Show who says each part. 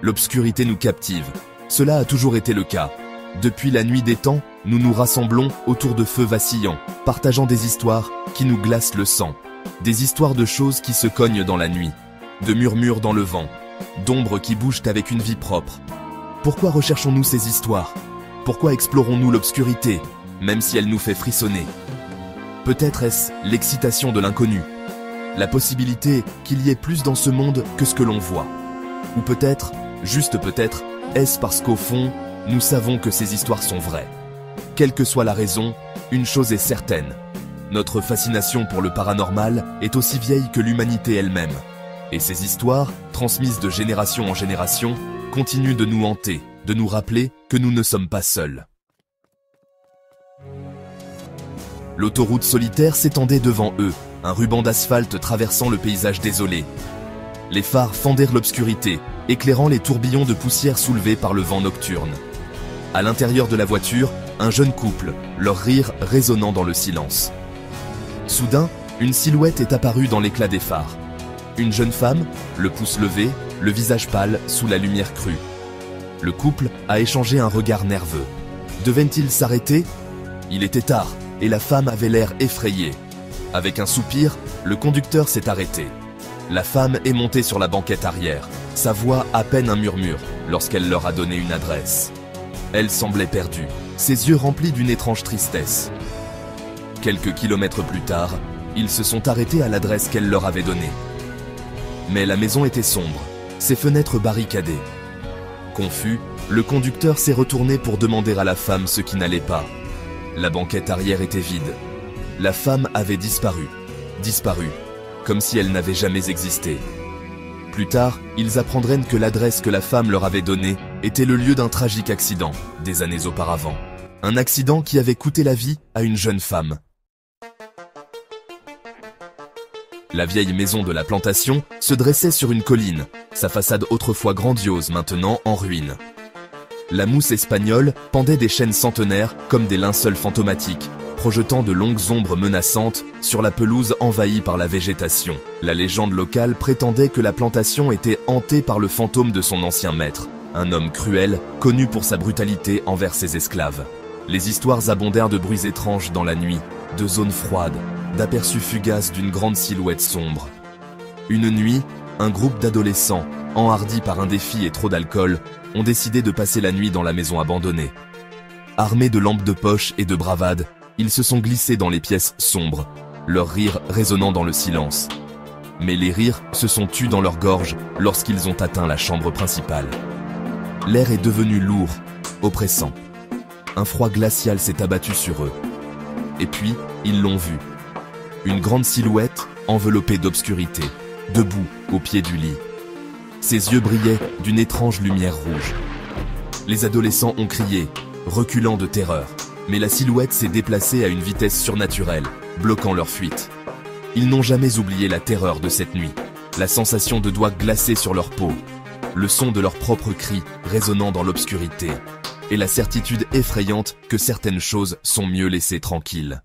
Speaker 1: L'obscurité nous captive. Cela a toujours été le cas. Depuis la nuit des temps, nous nous rassemblons autour de feux vacillants, partageant des histoires qui nous glacent le sang. Des histoires de choses qui se cognent dans la nuit, de murmures dans le vent, d'ombres qui bougent avec une vie propre. Pourquoi recherchons-nous ces histoires? Pourquoi explorons-nous l'obscurité, même si elle nous fait frissonner? Peut-être est-ce l'excitation de l'inconnu, la possibilité qu'il y ait plus dans ce monde que ce que l'on voit. Ou peut-être, juste peut-être, est-ce parce qu'au fond, nous savons que ces histoires sont vraies. Quelle que soit la raison, une chose est certaine. Notre fascination pour le paranormal est aussi vieille que l'humanité elle-même. Et ces histoires, transmises de génération en génération, continuent de nous hanter, de nous rappeler que nous ne sommes pas seuls. L'autoroute solitaire s'étendait devant eux, un ruban d'asphalte traversant le paysage désolé. Les phares fendèrent l'obscurité, éclairant les tourbillons de poussière soulevés par le vent nocturne. À l'intérieur de la voiture, un jeune couple, leur rire résonnant dans le silence. Soudain, une silhouette est apparue dans l'éclat des phares. Une jeune femme, le pouce levé, le visage pâle sous la lumière crue. Le couple a échangé un regard nerveux. Devaient-ils s'arrêter? Il était tard, et la femme avait l'air effrayée. Avec un soupir, le conducteur s'est arrêté. La femme est montée sur la banquette arrière, sa voix à peine un murmure, lorsqu'elle leur a donné une adresse. Elle semblait perdue, ses yeux remplis d'une étrange tristesse. Quelques kilomètres plus tard, ils se sont arrêtés à l'adresse qu'elle leur avait donnée. Mais la maison était sombre, ses fenêtres barricadées. Confus, le conducteur s'est retourné pour demander à la femme ce qui n'allait pas. La banquette arrière était vide. La femme avait disparu, comme si elle n'avait jamais existé. Plus tard, ils apprendraient que l'adresse que la femme leur avait donnée était le lieu d'un tragique accident, des années auparavant. Un accident qui avait coûté la vie à une jeune femme. La vieille maison de la plantation se dressait sur une colline, sa façade autrefois grandiose maintenant en ruine. La mousse espagnole pendait des chaînes centenaires comme des linceuls fantomatiques, projetant de longues ombres menaçantes sur la pelouse envahie par la végétation. La légende locale prétendait que la plantation était hantée par le fantôme de son ancien maître, un homme cruel, connu pour sa brutalité envers ses esclaves. Les histoires abondèrent de bruits étranges dans la nuit, de zones froides, d'aperçus fugaces d'une grande silhouette sombre. Une nuit, un groupe d'adolescents, enhardis par un défi et trop d'alcool, ont décidé de passer la nuit dans la maison abandonnée. Armés de lampes de poche et de bravade, ils se sont glissés dans les pièces sombres, leurs rires résonnant dans le silence. Mais les rires se sont tus dans leur gorge lorsqu'ils ont atteint la chambre principale. L'air est devenu lourd, oppressant. Un froid glacial s'est abattu sur eux. Et puis, ils l'ont vu. Une grande silhouette enveloppée d'obscurité, debout au pied du lit. Ses yeux brillaient d'une étrange lumière rouge. Les adolescents ont crié, reculant de terreur. Mais la silhouette s'est déplacée à une vitesse surnaturelle, bloquant leur fuite. Ils n'ont jamais oublié la terreur de cette nuit, la sensation de doigts glacés sur leur peau, le son de leurs propres cris résonnant dans l'obscurité, et la certitude effrayante que certaines choses sont mieux laissées tranquilles.